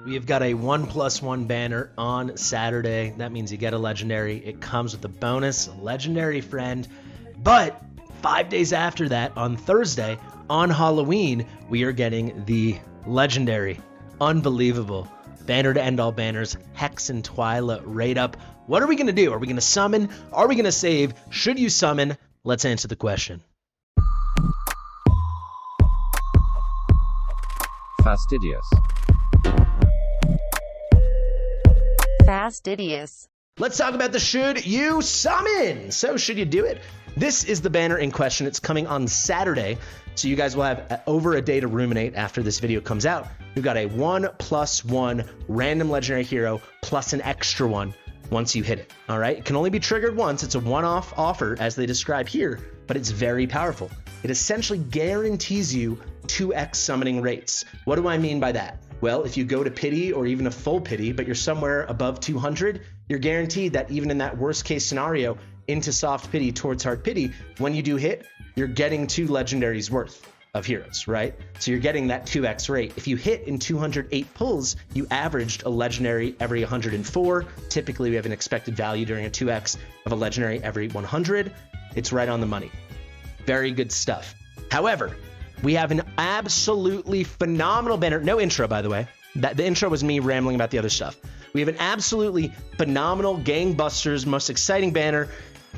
We have got a OnePlus One banner on Saturday. That means you get a legendary. It comes with a bonus, a legendary friend. But 5 days after that, on Thursday, on Halloween, we are getting the legendary, unbelievable banner to end all banners, Hex and Twyla raid up. What are we going to do? Are we going to summon? Are we going to save? Should you summon? Let's answer the question. Fastidious. Fastidious. Let's talk about the should you summon. So should you do it? This is the banner in question. It's coming on Saturday, so you guys will have over a day to ruminate after this video comes out. We've got a 1+1 random legendary hero plus an extra one once you hit it. All right, it can only be triggered once. It's a one-off offer as they describe here, but it's very powerful. It essentially guarantees you 2x summoning rates. What do I mean by that? Well, if you go to pity or even a full pity, but you're somewhere above 200, you're guaranteed that even in that worst case scenario, into soft pity towards hard pity, when you do hit, you're getting 2 legendaries worth of heroes, right? So you're getting that 2x rate. If you hit in 208 pulls, you averaged a legendary every 104. Typically, we have an expected value during a 2x of a legendary every 100. It's right on the money. Very good stuff. However, we have an absolutely phenomenal banner. No intro, by the way. The intro was me rambling about the other stuff. We have an absolutely phenomenal gangbusters, most exciting banner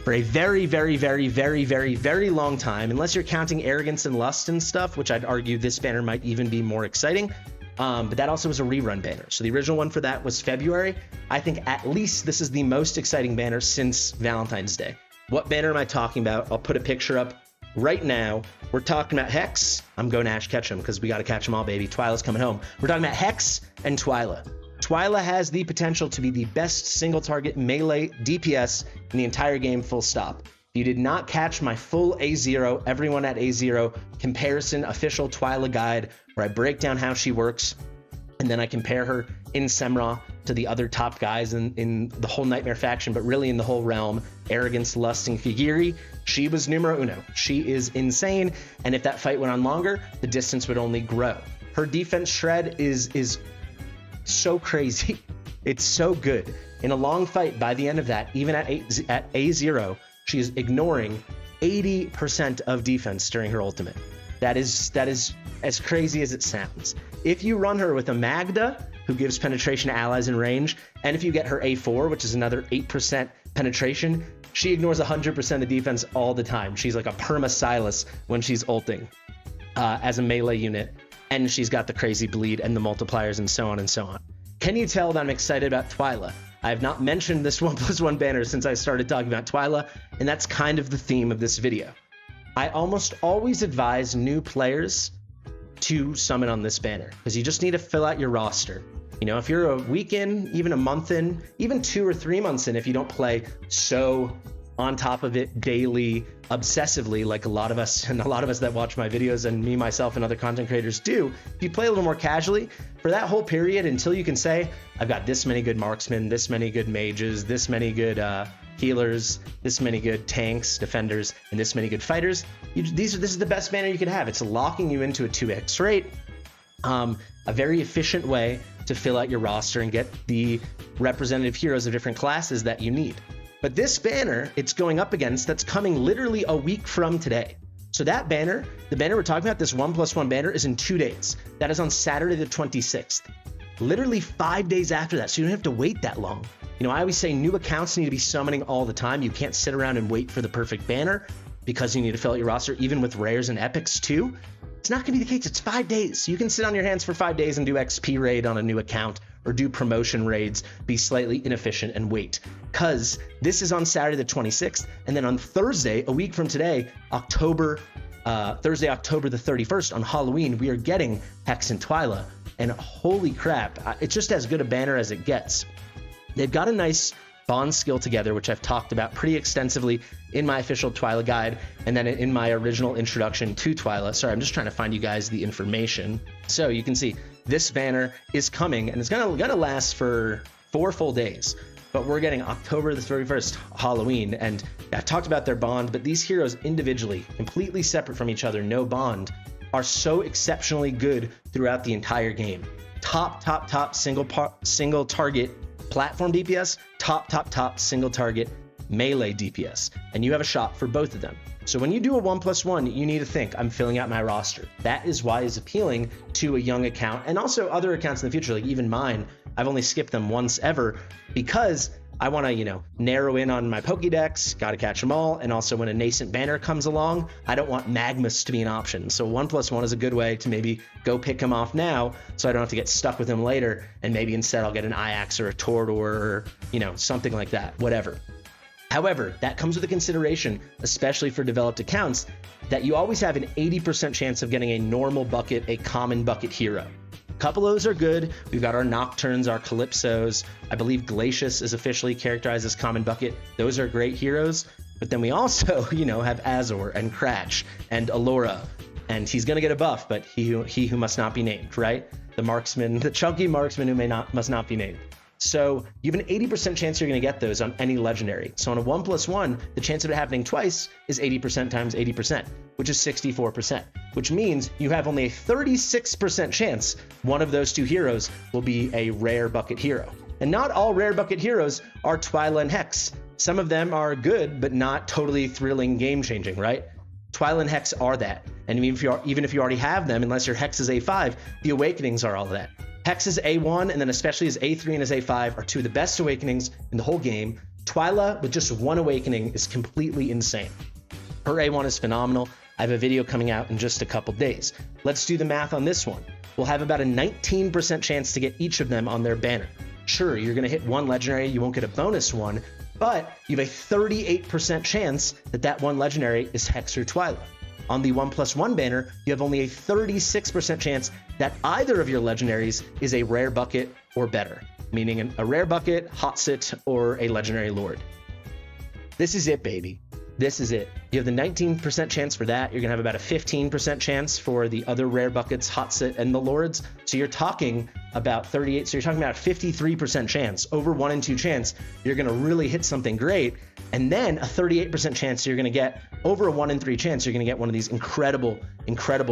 for a very, very, very, very, very, very long time, unless you're counting arrogance and lust and stuff, which I'd argue this banner might even be more exciting. But that also was a rerun banner. So the original one for that was February. I think at least this is the most exciting banner since Valentine's Day. What banner am I talking about? I'll put a picture up right now. We're talking about Hex. I'm going Ash Ketchum because we got to catch them all, baby. Twyla's coming home. We're talking about Hex and Twyla. Twyla has the potential to be the best single target melee DPS in the entire game, full stop. If you did not catch my full A0, everyone at A0 comparison official Twyla guide, where I break down how she works, and then I compare her in Semra to the other top guys in the whole Nightmare faction, but really in the whole realm, Arrogance, Lust, and Figiri, she was numero uno. She is insane, and if that fight went on longer, the distance would only grow. Her defense shred is so crazy. It's so good. In a long fight, by the end of that, even at A0, she is ignoring 80% of defense during her ultimate. That is as crazy as it sounds. If you run her with a Magda, who gives penetration to allies in range, and if you get her A4, which is another 8% penetration, she ignores 100% of defense all the time. She's like a perma-Silas when she's ulting as a melee unit, and she's got the crazy bleed and the multipliers and so on and so on. Can you tell that I'm excited about Twyla? I have not mentioned this 1+1 banner since I started talking about Twyla, and that's kind of the theme of this video. I almost always advise new players to summon on this banner because you just need to fill out your roster. You know, if you're a week in, even a month in, even 2 or 3 months in, if you don't play so on top of it daily, obsessively, like a lot of us that watch my videos and me, myself, and other content creators do, if you play a little more casually, for that whole period until you can say, I've got this many good marksmen, this many good mages, this many good healers, this many good tanks, defenders, and this many good fighters, this is the best banner you can have. It's locking you into a 2x rate, a very efficient way to fill out your roster and get the representative heroes of different classes that you need. But this banner it's going up against, that's coming literally a week from today. So that banner, the banner we're talking about, this 1+1 banner, is in 2 days. That is on Saturday the 26th. Literally 5 days after that, so you don't have to wait that long. You know, I always say new accounts need to be summoning all the time. You can't sit around and wait for the perfect banner because you need to fill out your roster, even with rares and epics too. It's not gonna be the case, it's 5 days. So you can sit on your hands for 5 days and do XP raid on a new account or do promotion raids, be slightly inefficient and wait. Cause this is on Saturday the 26th, and then on Thursday, a week from today, Thursday, October the 31st, on Halloween, we are getting Hex and Twyla, and holy crap, it's just as good a banner as it gets. They've got a nice bond skill together, which I've talked about pretty extensively in my official Twyla guide, and then in my original introduction to Twyla. Sorry, I'm just trying to find you guys the information. So you can see this banner is coming, and it's gonna last for 4 full days. But we're getting October the 31st, Halloween, and I've talked about their bond, but these heroes individually, completely separate from each other, no bond, are so exceptionally good throughout the entire game. top single target platform DPS, top single target melee DPS, and you have a shot for both of them. So when you do a OnePlus you need to think, I'm filling out my roster. That is why it's appealing to a young account, and also other accounts in the future, like even mine. I've only skipped them once ever because I want to, narrow in on my Pokédex, got to catch them all. And also when a nascent banner comes along, I don't want Magmas to be an option. So OnePlus One is a good way to maybe go pick him off now so I don't have to get stuck with him later. And maybe instead I'll get an Iax or a Torador or, something like that, whatever. However, that comes with a consideration, especially for developed accounts, that you always have an 80% chance of getting a normal bucket, a common bucket hero. A couple of those are good. We've got our Nocturnes, our Calypsos. I believe Glacius is officially characterized as common bucket. Those are great heroes. But then we also, have Azor and Cratch and Allura. And he's going to get a buff, but he who must not be named, right? The marksman, the chunky marksman who must not be named. So you have an 80% chance you're going to get those on any legendary. So on a OnePlus One, the chance of it happening twice is 80% times 80%, which is 64%, which means you have only a 36% chance one of those two heroes will be a rare bucket hero. And not all rare bucket heroes are Twyla and Hex. Some of them are good, but not totally thrilling, game-changing, right? Twyla and Hex are that. And even if you already have them, unless your Hex is A5, the Awakenings are all of that. Hex is A1, and then especially his A3 and his A5 are two of the best Awakenings in the whole game. Twyla, with just one Awakening, is completely insane. Her A1 is phenomenal. I have a video coming out in just a couple days. Let's do the math on this one. We'll have about a 19% chance to get each of them on their banner. Sure, you're going to hit one legendary, you won't get a bonus one, but you have a 38% chance that that one legendary is Hex or Twyla. On the OnePlus One banner, you have only a 36% chance that either of your legendaries is a rare bucket or better, meaning a rare bucket, Hotsit, or a legendary lord. This is it, baby. This is it. You have the 19% chance for that. You're going to have about a 15% chance for the other rare buckets, Hotsit, and the lords. So you're talking about 38. So you're talking about a 53% chance, over 1 in 2 chance, you're going to really hit something great. And then a 38% chance you're going to get, over a 1 in 3 chance, you're going to get one of these incredible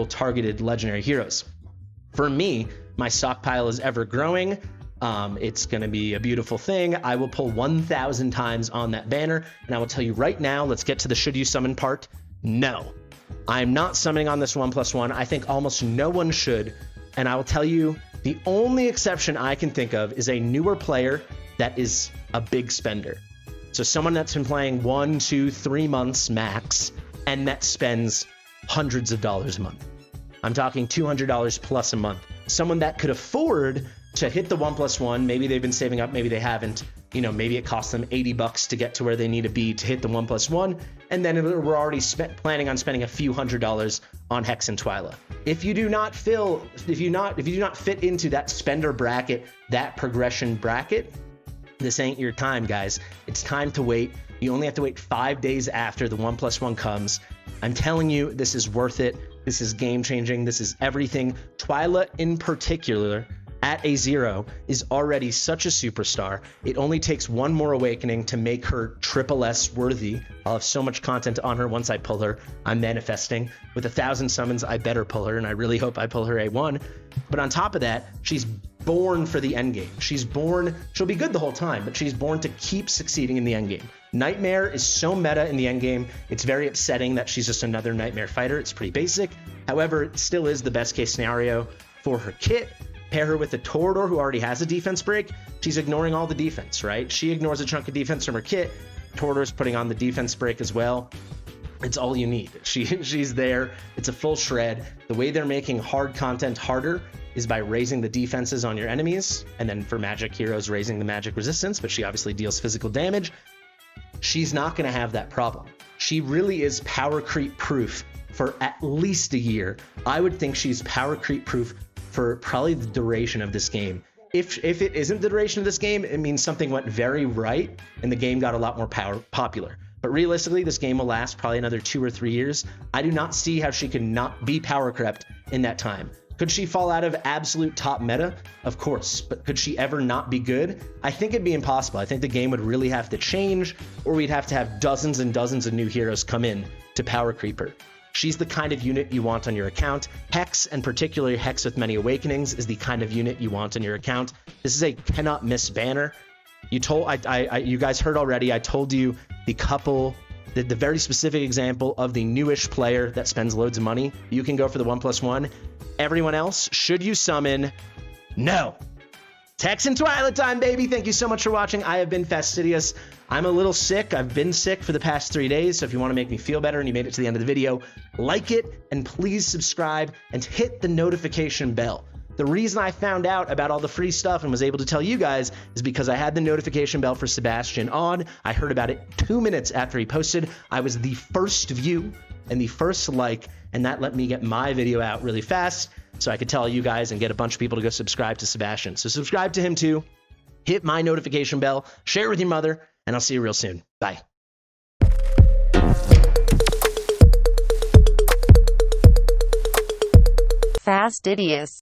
targeted legendary heroes. For me, my stockpile is ever growing. It's going to be a beautiful thing. I will pull 1,000 times on that banner, and I will tell you right now, let's get to the should you summon part. No, I'm not summoning on this OnePlus One. I think almost no one should, and I will tell you the only exception I can think of is a newer player that is a big spender. So someone that's been playing 1, 2, 3 months max, and that spends hundreds of dollars a month. I'm talking $200 plus a month. Someone that could afford to hit the OnePlus One. Maybe they've been saving up, maybe they haven't. Maybe it costs them $80 to get to where they need to be to hit the OnePlus One, and then we're already planning on spending a few $100s on Hex and Twyla. If you do not fit into that spender bracket, that progression bracket, this ain't your time, guys. It's time to wait. You only have to wait 5 days after the OnePlus One comes. I'm telling you, this is worth it. This is game changing. This is everything. Twyla in particular, at a 0, is already such a superstar. It only takes one more awakening to make her triple S worthy. I'll have so much content on her once I pull her. I'm manifesting. With 1,000 summons, I better pull her, and I really hope I pull her A1. But on top of that, she's born for the endgame. She'll be good the whole time, but she's born to keep succeeding in the endgame. Nightmare is so meta in the endgame, it's very upsetting that she's just another Nightmare fighter. It's pretty basic. However, it still is the best case scenario for her kit. Pair her with a Torador who already has a defense break. She's ignoring all the defense, right? She ignores a chunk of defense from her kit. Torador's putting on the defense break as well. It's all you need. She's there. It's a full shred. The way they're making hard content harder is by raising the defenses on your enemies, and then for magic heroes, raising the magic resistance, but she obviously deals physical damage. She's not going to have that problem. She really is power creep proof for at least a year. I would think she's power creep proof for probably the duration of this game. If it isn't the duration of this game, it means something went very right and the game got a lot more popular. But realistically, this game will last probably another 2 or 3 years. I do not see how she could not be power crept in that time. Could she fall out of absolute top meta? Of course, but could she ever not be good? I think it'd be impossible. I think the game would really have to change, or we'd have to have dozens and dozens of new heroes come in to power creep her. She's the kind of unit you want on your account. Hex, and particularly Hex with Many Awakenings, is the kind of unit you want on your account. This is a cannot miss banner. You guys heard already, I told you the very specific example of the newish player that spends loads of money. You can go for the OnePlus One. Everyone else, should you summon? No. Hex and Twyla time, baby. Thank you so much for watching. I have been Fastidious. I'm a little sick. I've been sick for the past 3 days, so if you want to make me feel better and you made it to the end of the video, like it and please subscribe and hit the notification bell. The reason I found out about all the free stuff and was able to tell you guys is because I had the notification bell for Sebastian on. I heard about it 2 minutes after he posted. I was the first view and the first like, and that let me get my video out really fast so I could tell you guys and get a bunch of people to go subscribe to Sebastian. So subscribe to him too. Hit my notification bell, share it with your mother, and I'll see you real soon. Bye. Fastidious.